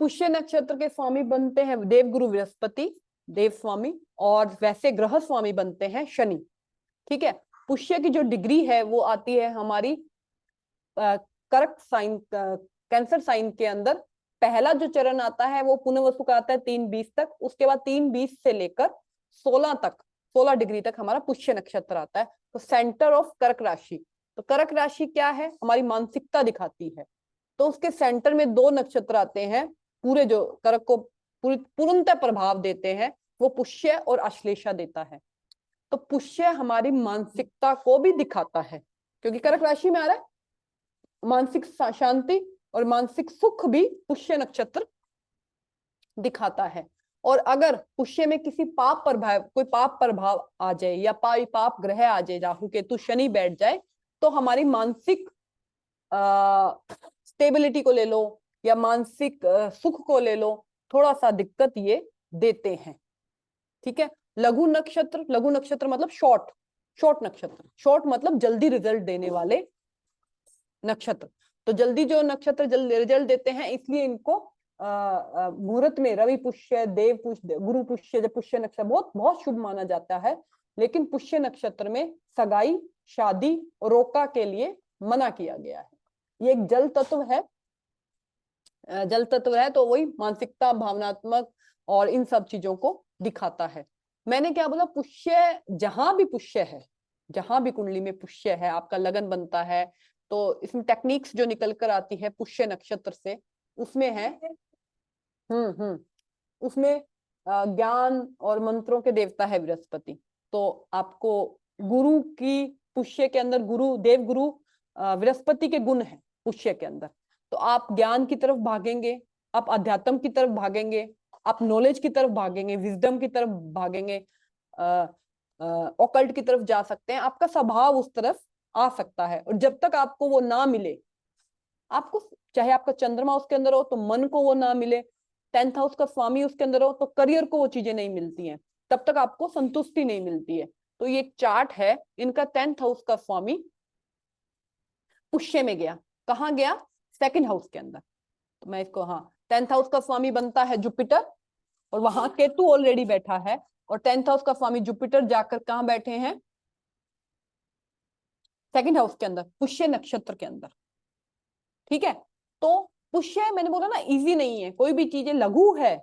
पुष्य नक्षत्र के स्वामी बनते हैं देवगुरु बृहस्पति, देव स्वामी, और वैसे ग्रह स्वामी बनते हैं शनि। ठीक है, पुष्य की जो डिग्री है वो आती है हमारी कर्क साइन, कैंसर साइन के अंदर। पहला जो चरण आता है वो पुनर्वसु का आता है 3:20 तक, उसके बाद 3:20 से लेकर 16 तक, 16 डिग्री तक हमारा पुष्य नक्षत्र आता है। तो सेंटर ऑफ कर्क राशि, तो कर्क राशि क्या है, हमारी मानसिकता दिखाती है। तो उसके सेंटर में 2 नक्षत्र आते हैं, पूरे जो कर्क को पूर्णतः प्रभाव देते हैं, वो पुष्य और आश्लेषा देता है। तो पुष्य हमारी मानसिकता को भी दिखाता है, क्योंकि कर्क राशि में आ रहा है, मानसिक शांति और मानसिक सुख भी पुष्य नक्षत्र दिखाता है। और अगर पुष्य में किसी पाप प्रभाव, कोई पाप प्रभाव आ जाए या पाप ग्रह आ जाए, राहु केतु शनि बैठ जाए, तो हमारी मानसिक स्टेबिलिटी को ले लो या मानसिक सुख को ले लो, थोड़ा सा दिक्कत ये देते हैं। ठीक है, लघु नक्षत्र, लघु नक्षत्र मतलब शॉर्ट नक्षत्र, शॉर्ट मतलब जल्दी रिजल्ट देने वाले नक्षत्र। तो जल्दी जो नक्षत्र जल्दी रिजल्ट देते हैं, इसलिए इनको मुहूर्त में रवि पुष्य, देव पुष्य, गुरु पुष्य, जब पुष्य नक्षत्र बहुत बहुत शुभ माना जाता है। लेकिन पुष्य नक्षत्र में सगाई, शादी, रोका के लिए मना किया गया है। ये एक जल तत्व है, जल तत्व है, तो वही मानसिकता, भावनात्मक और इन सब चीजों को दिखाता है। मैंने क्या बोला, पुष्य जहां भी पुष्य है, जहां भी कुंडली में पुष्य है, आपका लगन बनता है, तो इसमें टेक्निक्स जो निकल कर आती है पुष्य नक्षत्र से, उसमें है उसमें ज्ञान और मंत्रों के देवता है बृहस्पति। तो आपको गुरु की, पुष्य के अंदर गुरु, देव गुरु बृहस्पति के गुण है पुष्य के अंदर। तो आप ज्ञान की तरफ भागेंगे, आप अध्यात्म की तरफ भागेंगे, आप नॉलेज की तरफ भागेंगे, विजडम की तरफ भागेंगे, ऑकल्ट की तरफ जा सकते हैं। आपका स्वभाव उस तरफ आ सकता है। और जब तक आपको वो ना मिले, आपको चाहे आपका चंद्रमा उसके अंदर हो तो मन को वो ना मिले, 10th हाउस का स्वामी उसके अंदर हो तो करियर को वो चीजें नहीं मिलती हैं, तब तक आपको संतुष्टि नहीं मिलती है। तो ये एक चार्ट है, इनका 10th हाउस का स्वामी पुष्य में गया, कहाँ गया, 2nd हाउस के अंदर। तो मैं इसको, हाँ, 10th हाउस का स्वामी बनता है जुपिटर, और वहां केतु ऑलरेडी बैठा है, और 10th हाउस का स्वामी जुपिटर जाकर कहाँ बैठे हैं, 2nd हाउस के अंदर, पुष्य नक्षत्र के अंदर। ठीक है, तो पुष्य, मैंने बोला ना, इजी नहीं है, कोई भी चीजें लघु है,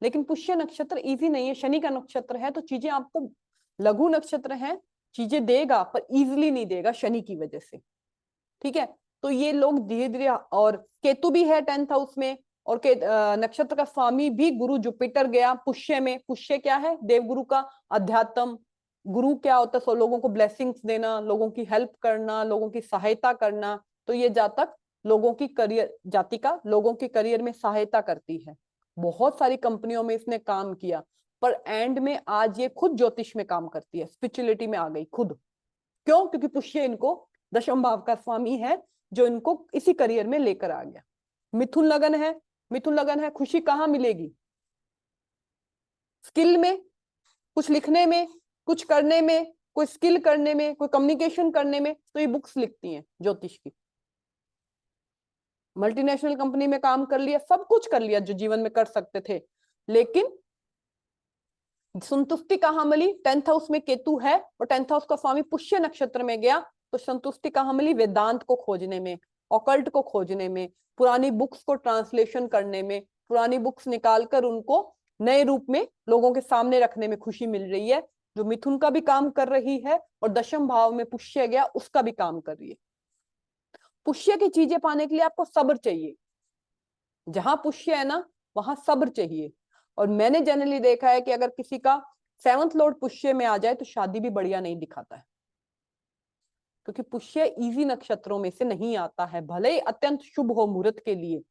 लेकिन पुष्य नक्षत्र इजी नहीं है। शनि का नक्षत्र है, तो चीजें आपको, लघु नक्षत्र है, चीजें देगा पर इजीली नहीं देगा शनि की वजह से। ठीक है, तो ये लोग धीरे धीरे, और केतु भी है 10th हाउस में, और नक्षत्र का स्वामी भी गुरु जुपिटर गया पुष्य में। पुष्य क्या है, देवगुरु का अध्यात्म। गुरु क्या होता है, लोगों को ब्लेसिंग्स देना, लोगों की हेल्प करना, लोगों की सहायता करना। तो ये जातक लोगों की करियर, जातिका लोगों के करियर में सहायता करती है। बहुत सारी कंपनियों में इसने काम किया, पर एंड में आज ये खुद ज्योतिष में काम करती है, स्पिरिचुअलिटी में आ गई खुद। क्यों, क्योंकि पुष्य इनको दशम भाव का स्वामी है, जो इनको इसी करियर में लेकर आ गया। मिथुन लगन है, मिथुन लगन है, खुशी कहाँ मिलेगी, स्किल में, कुछ लिखने में, कुछ करने में, कोई स्किल करने में, कोई कम्युनिकेशन करने में। तो ये बुक्स लिखती हैं ज्योतिष की, मल्टीनेशनल कंपनी में काम कर लिया, सब कुछ कर लिया जो जीवन में कर सकते थे, लेकिन संतुष्टि कहाँ मिली, 10th हाउस में केतु है और 10th हाउस का स्वामी पुष्य नक्षत्र में गया, तो संतुष्टि कहाँ मिली, वेदांत को खोजने में, ऑकल्ट को खोजने में, पुरानी बुक्स को ट्रांसलेशन करने में, पुरानी बुक्स निकालकर उनको नए रूप में लोगों के सामने रखने में खुशी मिल रही है। जो मिथुन का भी काम कर रही है, और दशम भाव में पुष्य गया उसका भी काम कर रही है। पुष्य की चीजें पाने के लिए आपको सब्र चाहिए, जहां पुष्य है ना वहां सब्र चाहिए। और मैंने जनरली देखा है कि अगर किसी का 7th लॉर्ड पुष्य में आ जाए तो शादी भी बढ़िया नहीं दिखाता है, क्योंकि पुष्य इजी नक्षत्रों में से नहीं आता है, भले ही अत्यंत शुभ हो मुहूर्त के लिए,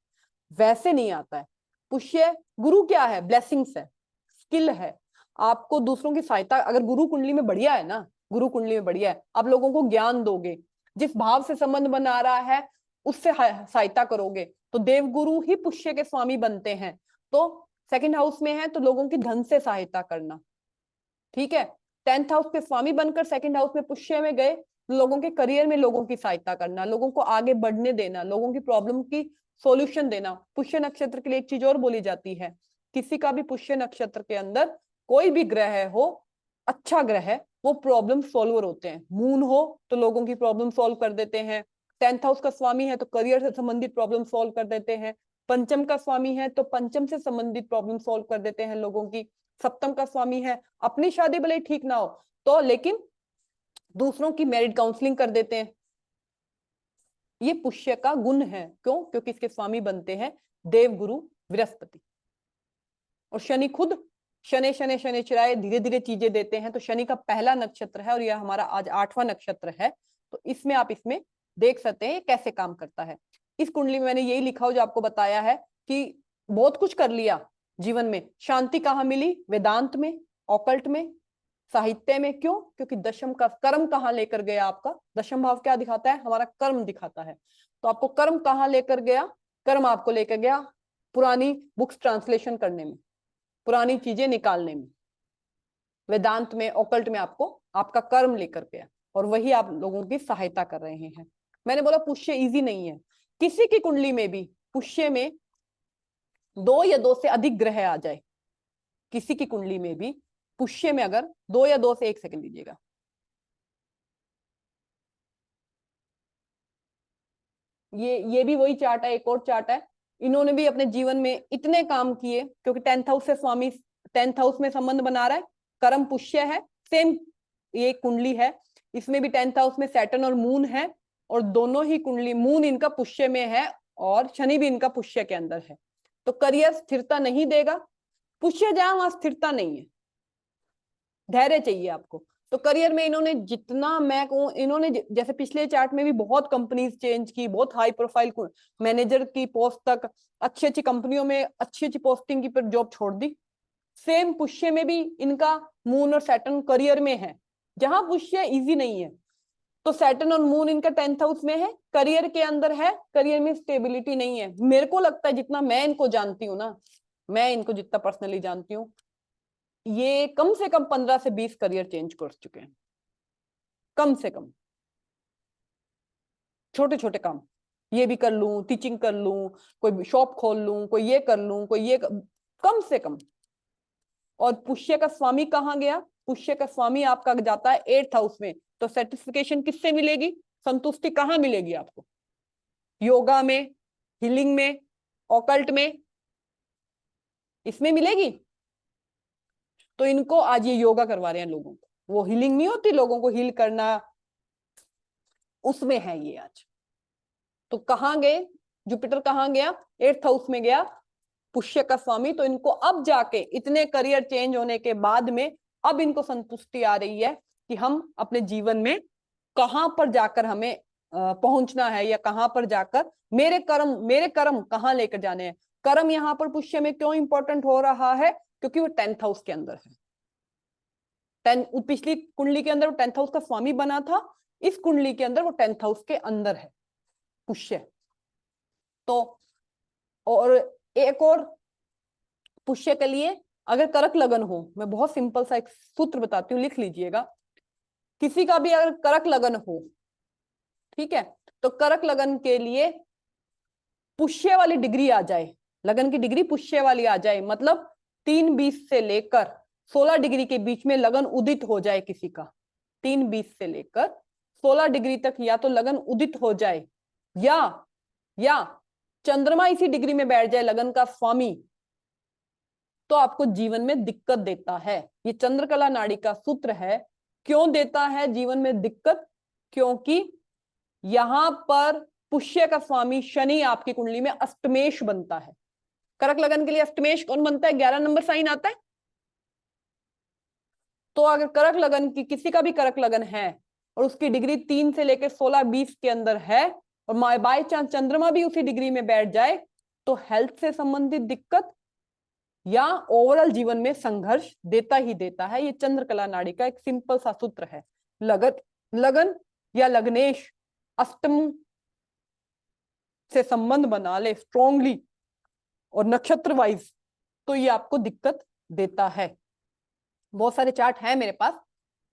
वैसे नहीं आता है। पुष्य गुरु क्या है, ब्लेसिंग्स है, स्किल है, आपको दूसरों की सहायता। अगर गुरु कुंडली में बढ़िया है ना, गुरु कुंडली में बढ़िया है, आप लोगों को ज्ञान दोगे, जिस भाव से संबंध बना रहा है उससे सहायता करोगे, तो देवगुरु ही पुष्य के स्वामी बनते हैं। तो 2nd हाउस में है तो लोगों की धन से सहायता करना। ठीक है, 10th हाउस के स्वामी बनकर 2nd हाउस में पुष्य में गए, लोगों के करियर में लोगों की सहायता करना, लोगों को आगे बढ़ने देना, लोगों की प्रॉब्लम की सॉल्यूशन देना। पुष्य नक्षत्र के लिए एक चीज और बोली जाती है, किसी का भी पुष्य नक्षत्र के अंदर कोई भी ग्रह हो, अच्छा ग्रह है, वो प्रॉब्लम सॉल्वर होते हैं। मून हो तो लोगों की प्रॉब्लम सॉल्व कर देते हैं, 10th हाउस का स्वामी है तो करियर से संबंधित प्रॉब्लम सॉल्व कर देते हैं, पंचम का स्वामी है तो पंचम से संबंधित प्रॉब्लम सॉल्व कर देते हैं लोगों की, सप्तम का स्वामी है, अपनी शादी भले ठीक ना हो तो लेकिन दूसरों की मैरिड काउंसलिंग कर देते हैं। ये पुष्य का गुण है। क्यों? क्योंकि इसके स्वामी बनते हैं देव गुरु बृहस्पति। और शनि खुद शनि शनि शनिचराय धीरे धीरे चीजें देते हैं। तो शनि का पहला नक्षत्र है और यह हमारा आज 8वां नक्षत्र है। तो इसमें आप इसमें देख सकते हैं कैसे काम करता है। इस कुंडली में मैंने यही लिखा हो जो आपको बताया है कि बहुत कुछ कर लिया जीवन में, शांति कहाँ मिली? वेदांत में, ऑकल्ट में, साहित्य में। क्यों? क्योंकि दशम का कर्म कहाँ लेकर गया आपका? दशम भाव क्या दिखाता है? हमारा कर्म दिखाता है। तो आपको कर्म कहाँ लेकर गया? कर्म आपको लेकर गया पुरानी बुक्स ट्रांसलेशन करने में, पुरानी चीजें निकालने में। वेदांत में, ऑकल्ट में आपको आपका कर्म लेकर गया और वही आप लोगों की सहायता कर रहे हैं। मैंने बोला पुष्य इजी नहीं है। किसी की कुंडली में भी पुष्य में 2 या 2 से अधिक ग्रह आ जाए, किसी की कुंडली में भी पुष्य में अगर 2 या 2 से, 1 सेकंड लीजिएगा, ये भी वही चार्ट है, एक और चार्ट है। इन्होंने भी अपने जीवन में इतने काम किए क्योंकि 10th हाउस से स्वामी 10th हाउस में संबंध बना रहा है, कर्म पुष्य है। सेम ये कुंडली है, इसमें भी 10th हाउस में सैटर्न और मून है और दोनों ही कुंडली, मून इनका पुष्य में है और शनि भी इनका पुष्य के अंदर है। तो करियर स्थिरता नहीं देगा। पुष्य जहां वहां स्थिरता नहीं है, धैर्य चाहिए आपको। तो करियर में इन्होंने जितना, मैं कहूँ इन्होंने जैसे पिछले चार्ट में भी बहुत कंपनीज चेंज की, बहुत हाई प्रोफाइल मैनेजर की पोस्ट तक, अच्छी अच्छी कंपनियों में अच्छी अच्छी पोस्टिंग की पर जॉब छोड़ दी। सेम पुष्य में भी इनका मून और सैटर्न करियर में है। जहां पुष्य इजी नहीं है तो सैटर्न और मून इनका 10th हाउस में है, करियर के अंदर है, करियर में स्टेबिलिटी नहीं है। मेरे को लगता है जितना मैं इनको जानती हूँ ना, मैं इनको जितना पर्सनली जानती हूँ, ये कम से कम 15 से 20 करियर चेंज कर चुके हैं, कम से कम। छोटे छोटे काम, ये भी कर लूं, टीचिंग कर लूं, कोई शॉप खोल लूं, कोई ये कर लूं, कोई ये कम से कम। और पुष्य का स्वामी कहाँ गया? पुष्य का स्वामी आपका जाता है 8th हाउस में। तो सेटिस्फिकेशन किससे मिलेगी? संतुष्टि कहाँ मिलेगी आपको? योगा में, हीलिंग में, ऑकल्ट में, इसमें मिलेगी। तो इनको आज ये योगा करवा रहे हैं लोगों को, वो हीलिंग नहीं होती, लोगों को हील करना, उसमें है ये आज। तो कहाँ गए? जुपिटर कहाँ गया? 8th हाउस में गया, पुष्य का स्वामी। तो इनको अब जाके इतने करियर चेंज होने के बाद में अब इनको संतुष्टि आ रही है कि हम अपने जीवन में कहां पर जाकर हमें पहुंचना है, या कहां पर जाकर मेरे कर्म कहां लेकर जाने हैं। कर्म यहाँ पर पुष्य में क्यों इंपॉर्टेंट हो रहा है? क्योंकि वो 10th हाउस के अंदर है। पिछली कुंडली के अंदर वो 10th हाउस का स्वामी बना था, इस कुंडली के अंदर वो 10th हाउस के अंदर है पुष्य। तो और एक और पुष्य के लिए अगर कर्क लगन हो, मैं बहुत सिंपल सा एक सूत्र बताती हूँ, लिख लीजिएगा। किसी का भी अगर कर्क लगन हो, ठीक है, तो कर्क लगन के लिए पुष्य वाली डिग्री आ जाए, लगन की डिग्री पुष्य वाली आ जाए, मतलब 3:20 से लेकर 16 डिग्री के बीच में लगन उदित हो जाए किसी का। 3:20 से लेकर 16 डिग्री तक या तो लगन उदित हो जाए, या चंद्रमा इसी डिग्री में बैठ जाए, लगन का स्वामी, तो आपको जीवन में दिक्कत देता है। ये चंद्रकला नाड़ी का सूत्र है। क्यों देता है जीवन में दिक्कत? क्योंकि यहां पर पुष्य का स्वामी शनि आपकी कुंडली में अष्टमेश बनता है। कर्क लगन के लिए अष्टमेश कौन बनता है? 11 नंबर साइन आता है। तो अगर कर्क लगन की, किसी का भी कर्क लगन है और उसकी डिग्री 3 से लेकर 16-20 के अंदर है और बाय चांस चंद्रमा भी उसी डिग्री में बैठ जाए, तो हेल्थ से संबंधित दिक्कत या ओवरऑल जीवन में संघर्ष देता ही देता है। ये चंद्रकला नाड़ी का एक सिंपल सा सूत्र है। लगन या लग्नेश अष्टम से संबंध बना ले स्ट्रॉन्गली और नक्षत्र वाइज, तो ये आपको दिक्कत देता है। बहुत सारे चार्ट है मेरे पास,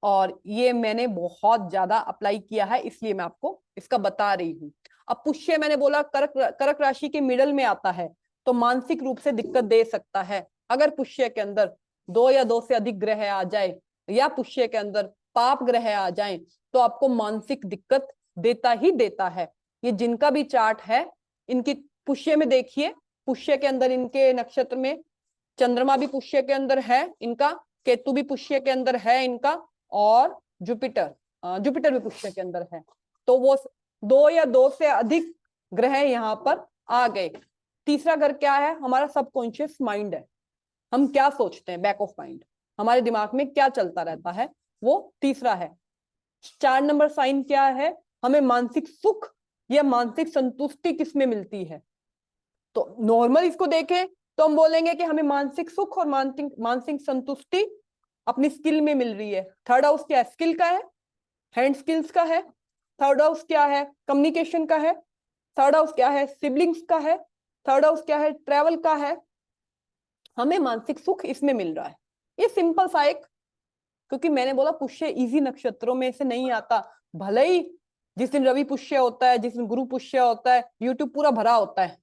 और ये मैंने बहुत ज्यादा अप्लाई किया है, इसलिए मैं आपको इसका बता रही हूँ। अब पुष्य मैंने बोला कर्क राशि के मिडल में आता है, तो मानसिक रूप से दिक्कत दे सकता है। अगर पुष्य के अंदर 2 या 2 से अधिक ग्रह आ जाए या पुष्य के अंदर पाप ग्रह आ जाए, तो आपको मानसिक दिक्कत देता ही देता है। ये जिनका भी चार्ट है, इनकी पुष्य में देखिए, पुष्य के अंदर इनके नक्षत्र में चंद्रमा भी पुष्य के अंदर है इनका, केतु भी पुष्य के अंदर है इनका, और जुपिटर जुपिटर भी पुष्य के अंदर है। तो वो 2 या 2 से अधिक ग्रह यहाँ पर आ गए। तीसरा घर क्या है? हमारा सबकॉन्शियस माइंड है। हम क्या सोचते हैं, बैक ऑफ माइंड, हमारे दिमाग में क्या चलता रहता है, वो तीसरा है। 4 नंबर साइन क्या है? हमें मानसिक सुख या मानसिक संतुष्टि किसमें मिलती है? तो नॉर्मल इसको देखें तो हम बोलेंगे कि हमें मानसिक सुख और मानसिक संतुष्टि अपनी स्किल में मिल रही है। थर्ड हाउस क्या है? स्किल का है, हैंड स्किल्स का है। थर्ड हाउस क्या है? कम्युनिकेशन का है। थर्ड हाउस क्या है? सिबलिंग्स का है। थर्ड हाउस क्या है? ट्रेवल का है। हमें मानसिक सुख इसमें मिल रहा है। ये सिंपल सा एक, क्योंकि मैंने बोला पुष्य इजी नक्षत्रों में से नहीं आता। भले ही जिस दिन रवि पुष्य होता है, जिस दिन गुरु पुष्य होता है, यूट्यूब पूरा भरा होता है,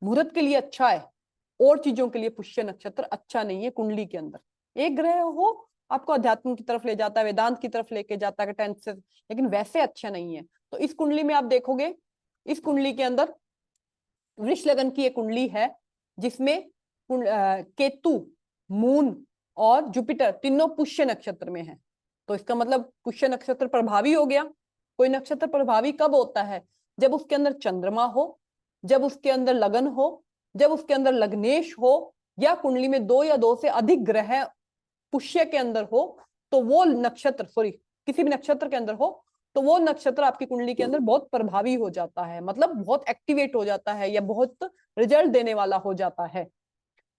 मुहूर्त के लिए अच्छा है, और चीजों के लिए पुष्य नक्षत्र अच्छा नहीं है। कुंडली के अंदर एक ग्रह हो आपको अध्यात्म की तरफ ले जाता है, वेदांत की तरफ लेके जाता है, टेंथ से, लेकिन वैसे अच्छा नहीं है। तो इस कुंडली में आप देखोगे, इस कुंडली के अंदर वृष लगन की एक कुंडली है, जिसमें केतु, मून और जुपिटर तीनों पुष्य नक्षत्र में है। तो इसका मतलब पुष्य नक्षत्र प्रभावी हो गया। कोई नक्षत्र प्रभावी कब होता है? जब उसके अंदर चंद्रमा हो, जब उसके अंदर लगन हो, जब उसके अंदर लग्नेश हो, या कुंडली में 2 या 2 से अधिक ग्रह पुष्य के अंदर हो, तो वो नक्षत्र, सॉरी, किसी भी नक्षत्र के अंदर हो, तो वो नक्षत्र आपकी कुंडली के अंदर बहुत प्रभावी हो जाता है, मतलब बहुत एक्टिवेट हो जाता है या बहुत रिजल्ट देने वाला हो जाता है।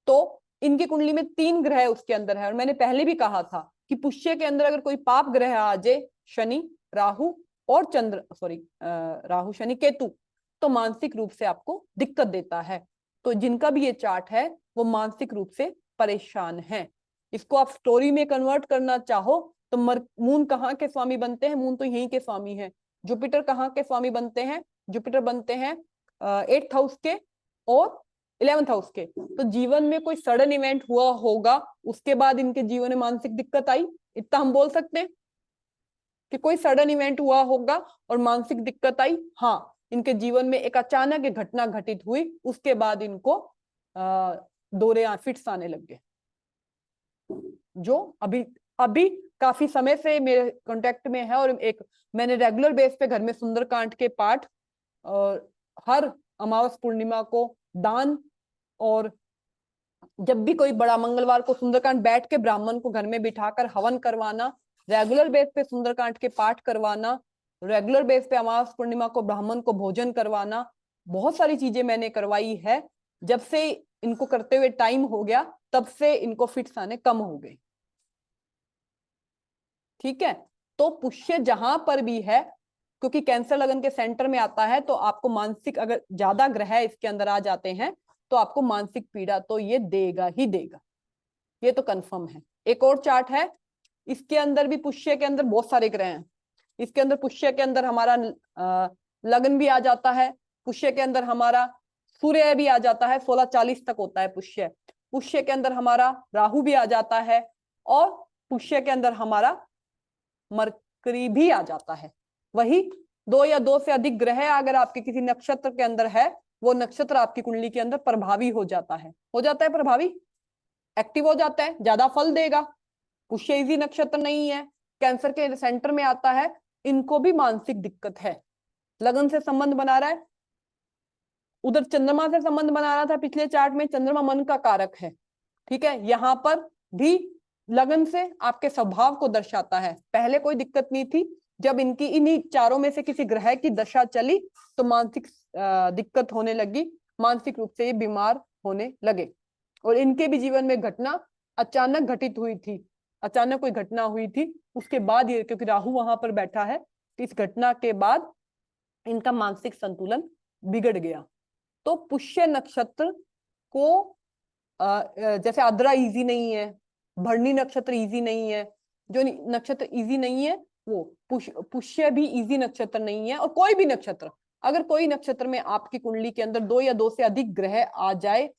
तो इनकी कुंडली में 3 ग्रह उसके अंदर है, और मैंने पहले भी कहा था कि पुष्य के अंदर अगर कोई पाप ग्रह आ जाए, शनि, राहु और चंद्र, सॉरी, राहु, शनि, केतु, तो मानसिक रूप से आपको दिक्कत देता है। तो जिनका भी ये चार्ट है वो मानसिक रूप से परेशान है। इसको आप स्टोरी में कन्वर्ट करना चाहो तो मून कहाँ के स्वामी बनते हैं? मून तो यहीं के स्वामी है। जुपिटर कहाँ के स्वामी बनते हैं? जुपिटर बनते हैं 8th हाउस के और 11th हाउस के। तो जीवन में कोई सडन इवेंट हुआ होगा, उसके बाद इनके जीवन में मानसिक दिक्कत आई, इतना हम बोल सकते हैं कि कोई सडन इवेंट हुआ होगा और मानसिक दिक्कत आई। हाँ, इनके जीवन में एक अचानक एक घटना घटित हुई, उसके बाद इनको दौरे या फिट्स आने लग गए, जो अभी अभी काफी समय से मेरे कांटेक्ट में है। और एक मैंने रेगुलर बेस पे घर में सुंदरकांड के पाठ और हर अमावस पूर्णिमा को दान, और जब भी कोई बड़ा मंगलवार को सुंदरकांड बैठ के ब्राह्मण को घर में बिठाकर हवन करवाना, रेगुलर बेस पे सुंदरकांड के पाठ करवाना, रेगुलर बेस पे अमावस पूर्णिमा को ब्राह्मण को भोजन करवाना, बहुत सारी चीजें मैंने करवाई है। जब से इनको करते हुए टाइम हो गया, तब से इनको फिट्स आने कम हो गए। ठीक है, तो पुष्य जहां पर भी है, क्योंकि कैंसर लगन के सेंटर में आता है, तो आपको मानसिक, अगर ज्यादा ग्रह इसके अंदर आ जाते हैं तो आपको मानसिक पीड़ा तो ये देगा ही देगा, ये तो कंफर्म है। एक और चार्ट है, इसके अंदर भी पुष्य के अंदर बहुत सारे ग्रह हैं। इसके अंदर पुष्य के अंदर हमारा लगन भी आ जाता है, पुष्य के अंदर हमारा सूर्य भी आ जाता है, 16:40 तक होता है पुष्य। पुष्य के अंदर हमारा राहु भी आ जाता है, और पुष्य के अंदर हमारा मरकरी भी आ जाता है। वही 2 या 2 से अधिक ग्रह अगर आपके किसी नक्षत्र के अंदर है, वो नक्षत्र आपकी कुंडली के अंदर प्रभावी हो जाता है, प्रभावी, एक्टिव हो जाता है, ज्यादा फल देगा। पुष्य इजी नक्षत्र नहीं है, कैंसर के सेंटर में आता है, इनको भी मानसिक दिक्कत है। लगन से संबंध बना रहा है, उधर चंद्रमा से संबंध बना रहा था पिछले चार्ट में, चंद्रमा मन का कारक है। ठीक है, यहाँ पर भी लगन से आपके स्वभाव को दर्शाता है। पहले कोई दिक्कत नहीं थी, जब इनकी इन्हीं चारों में से किसी ग्रह की दशा चली तो मानसिक दिक्कत होने लगी, मानसिक रूप से ये बीमार होने लगे। और इनके भी जीवन में घटना अचानक घटित हुई थी, अचानक कोई घटना हुई थी, उसके बाद ये, क्योंकि राहु वहां पर बैठा है, इस घटना के बाद इनका मानसिक संतुलन बिगड़ गया। तो पुष्य नक्षत्र को जैसे आद्रा इजी नहीं है, भरणी नक्षत्र इजी नहीं है, जो नक्षत्र इजी नहीं है वो पुष्य भी इजी नक्षत्र नहीं है। और कोई भी नक्षत्र, अगर कोई नक्षत्र में आपकी कुंडली के अंदर 2 या 2 से अधिक ग्रह आ जाए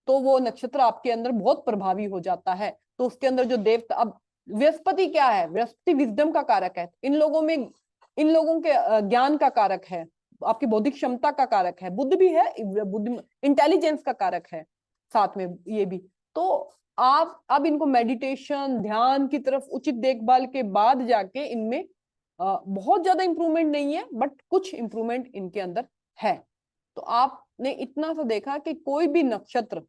तो वो नक्षत्र आपके अंदर बहुत प्रभावी हो जाता है। तो उसके अंदर जो देवता, अब बृहस्पति क्या है, बृहस्पति विजडम का कारक है, इन लोगों के ज्ञान का कारक है, आपकी बौद्धिक क्षमता का कारक है। बुद्ध भी है, बुद्ध इंटेलिजेंस का कारक है साथ में ये भी। तो आप अब इनको मेडिटेशन, ध्यान की तरफ उचित देखभाल के बाद जाके इनमें बहुत ज्यादा इंप्रूवमेंट नहीं है, बट कुछ इंप्रूवमेंट इनके अंदर है। तो आपने इतना सा देखा कि कोई भी नक्षत्र,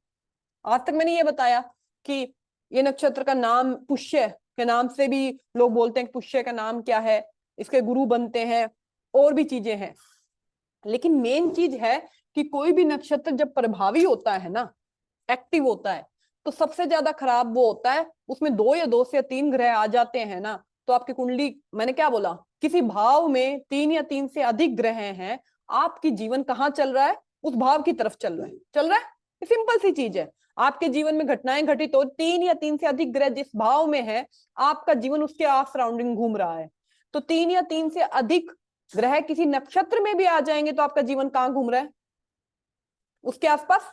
आज तक मैंने ये बताया कि ये नक्षत्र का नाम पुष्य के नाम से भी लोग बोलते हैं कि पुष्य का नाम क्या है, इसके गुरु बनते हैं, और भी चीजें हैं। लेकिन मेन चीज है कि कोई भी नक्षत्र जब प्रभावी होता है ना, एक्टिव होता है, तो सबसे ज्यादा खराब वो होता है उसमें 2 या 2 से 3 ग्रह आ जाते हैं ना, तो आपकी कुंडली, मैंने क्या बोला, किसी भाव में 3 या 3 से अधिक ग्रह हैं, आपकी जीवन कहाँ चल रहा है, उस भाव की तरफ चल रहा है। सिंपल सी चीज है। आपके जीवन में घटनाएं घटित हो, 3 या 3 से अधिक ग्रह जिस भाव में है, आपका जीवन उसके आस सराउंडिंग घूम रहा है। तो 3 या 3 से अधिक ग्रह किसी नक्षत्र में भी आ जाएंगे तो आपका जीवन कहाँ घूम रहा है, उसके आसपास,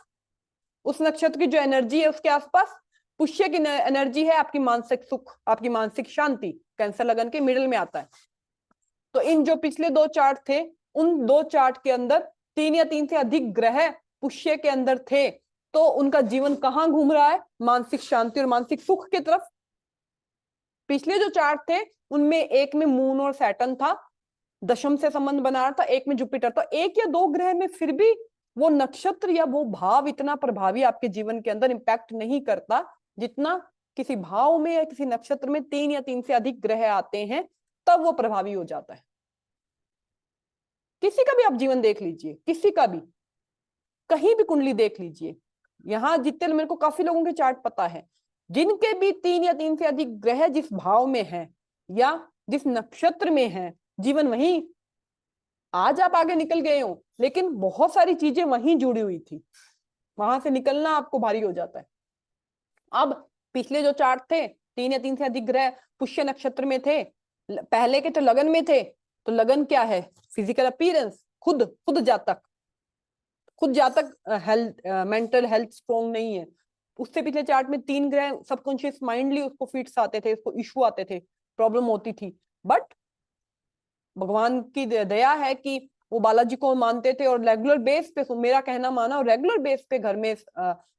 उस नक्षत्र की जो एनर्जी है उसके आसपास। पुष्य की एनर्जी है आपकी मानसिक सुख, आपकी मानसिक शांति, कैंसर लगन के मिडिल में आता है। तो इन जो पिछले 2 चार्ट थे, उन 2 चार्ट के अंदर 3 या 3 से अधिक ग्रह पुष्य के अंदर थे, तो उनका जीवन कहाँ घूम रहा है, मानसिक शांति और मानसिक सुख की तरफ। पिछले जो चार्ट थे उनमें एक में मून और सैटर्न था, दशम से संबंध बना रहा था, एक में जुपिटर। तो 1 या 2 ग्रह में फिर भी वो नक्षत्र या वो भाव इतना प्रभावी आपके जीवन के अंदर इंपैक्ट नहीं करता जितना किसी भाव में या किसी नक्षत्र में 3 या 3 से अधिक ग्रह आते हैं, तब वो प्रभावी हो जाता है। किसी का भी आप जीवन देख लीजिए, किसी का भी, कहीं भी कुंडली देख लीजिए, यहाँ जितने, मेरे को काफी लोगों के चार्ट पता है जिनके भी 3 या 3 से अधिक ग्रह जिस भाव में है या जिस नक्षत्र में है, जीवन वहीं, आज आप आगे निकल गए हो लेकिन बहुत सारी चीजें वहीं जुड़ी हुई थी, वहां से निकलना आपको भारी हो जाता है। अब पिछले जो चार्ट थे, 3 या 3 से अधिक ग्रह पुष्य नक्षत्र में थे, पहले के तो लगन में थे। तो लगन क्या है, फिजिकल अपीयरेंस, खुद जातक हेल्थ, मेंटल हेल्थ स्ट्रॉन्ग नहीं है। उससे पिछले चार्ट में 3 ग्रह सबकॉन्शियस माइंडली उसको फिट्स आते थे, उसको इशू आते थे, प्रॉब्लम होती थी, बट भगवान की दया है कि वो बालाजी को मानते थे और रेगुलर बेस पे, मेरा कहना माना, और रेगुलर बेस पे घर में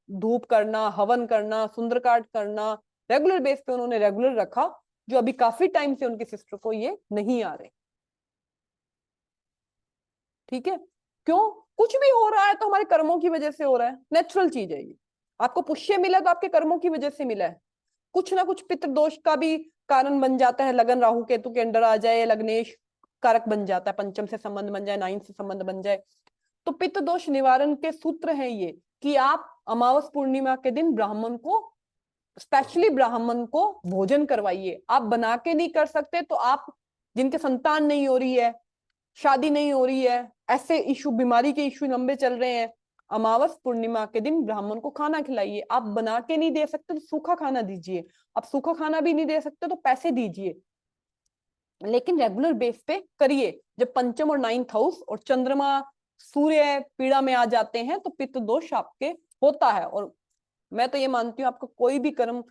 धूप करना, हवन करना, सुंदरकांड करना, रेगुलर बेस पे उन्होंने रेगुलर रखा, जो अभी काफी टाइम से उनकी सिस्टर को ये नहीं आ रहे। ठीक है, क्यों, कुछ भी हो रहा है तो हमारे कर्मों की वजह से हो रहा है, नेचुरल चीज है ये। आपको पुष्य मिला तो आपके कर्मों की वजह से मिला है। कुछ ना कुछ पितृदोष का भी कारण बन जाता है, लगन राहु केतु के अंडर आ जाए, लग्नेश कारक बन जाता है, पंचम से संबंध बन जाए, 9 से संबंध बन जाए। तो पित्त दोष निवारण के सूत्र हैं ये कि आप अमावस पूर्णिमा के दिन ब्राह्मण को, स्पेशली ब्राह्मण को भोजन करवाइए। आप बना के नहीं कर सकते तो आप, जिनके संतान नहीं हो रही है, शादी नहीं हो रही है, ऐसे इशू, बीमारी के इशू लंबे चल रहे हैं, अमावस पूर्णिमा के दिन ब्राह्मण को खाना खिलाइए। आप बना के नहीं दे सकते तो सूखा खाना दीजिए, आप सूखा खाना भी नहीं दे सकते तो पैसे दीजिए, लेकिन रेगुलर बेस पे करिए। जब पंचम और 9th हाउस और चंद्रमा सूर्य पीड़ा में आ जाते हैं तो पित्त दोष आपके होता है। और मैं तो ये मानती हूँ आपका कोई भी कर्म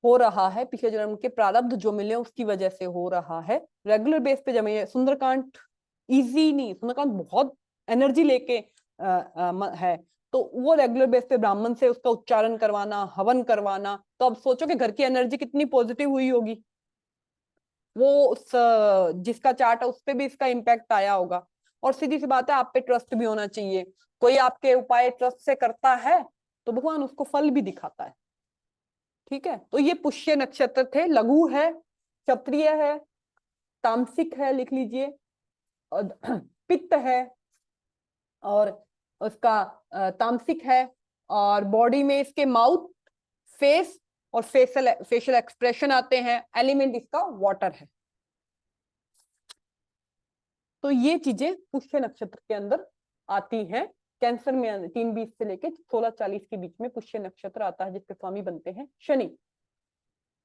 हो रहा है, पिछले जन्म के प्रारब्ध जो मिले उसकी वजह से हो रहा है। रेगुलर बेस पे जब ये सुंदरकांड इजी नहीं, सुंदरकांड बहुत एनर्जी लेके है, तो वो रेगुलर बेस पे ब्राह्मण से उसका उच्चारण करवाना, हवन करवाना, तो अब सोचो कि घर की एनर्जी कितनी पॉजिटिव हुई होगी। वो उस जिसका चार्ट है उस पे भी इसका इम्पैक्ट आया होगा। और सीधी सी बात है, आप पे ट्रस्ट भी होना चाहिए। कोई आपके उपाय ट्रस्ट से करता है तो भगवान उसको फल भी दिखाता है। ठीक है, तो ये पुष्य नक्षत्र थे, लघु है, क्षत्रिय है, तामसिक है, लिख लीजिए, पित्त है, और उसका तामसिक है, और बॉडी में इसके माउथ, फेस और फेशियल एक्सप्रेशन आते हैं। एलिमेंट इसका वाटर है। तो ये चीजें पुष्य नक्षत्र के अंदर आती हैं। कैंसर में 3:20 से लेके 16:40 के बीच में पुष्य नक्षत्र आता है, जिसके स्वामी बनते हैं शनि।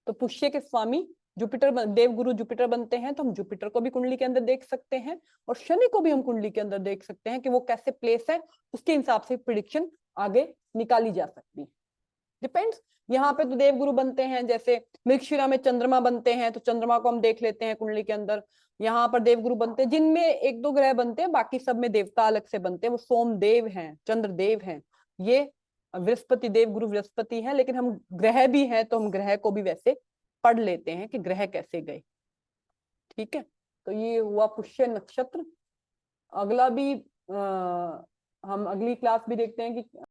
तो पुष्य के स्वामी जुपिटर देवगुरु जुपिटर बनते हैं तो हम जुपिटर को भी कुंडली के अंदर देख सकते हैं और शनि को भी हम कुंडली के अंदर देख सकते हैं कि वो कैसे प्लेस है, उसके हिसाब से प्रिडिक्शन आगे निकाली जा सकती है। डिपेंड्स। यहाँ पे तो देवगुरु बनते हैं, जैसे मृगशिरा में चंद्रमा बनते हैं तो चंद्रमा को हम देख लेते हैं कुंडली के अंदर। यहाँ पर देवगुरु बनते हैं, जिनमें एक दो ग्रह बनते हैं, बाकी सब में देवता अलग से बनते हैं। वो सोमदेव हैं, चंद्रदेव हैं, ये बृहस्पति देवगुरु बृहस्पति है। लेकिन हम ग्रह भी हैं तो हम ग्रह को भी वैसे पढ़ लेते हैं कि ग्रह कैसे गए। ठीक है, तो ये हुआ पुष्य नक्षत्र। अगला भी हम अगली क्लास भी देखते हैं कि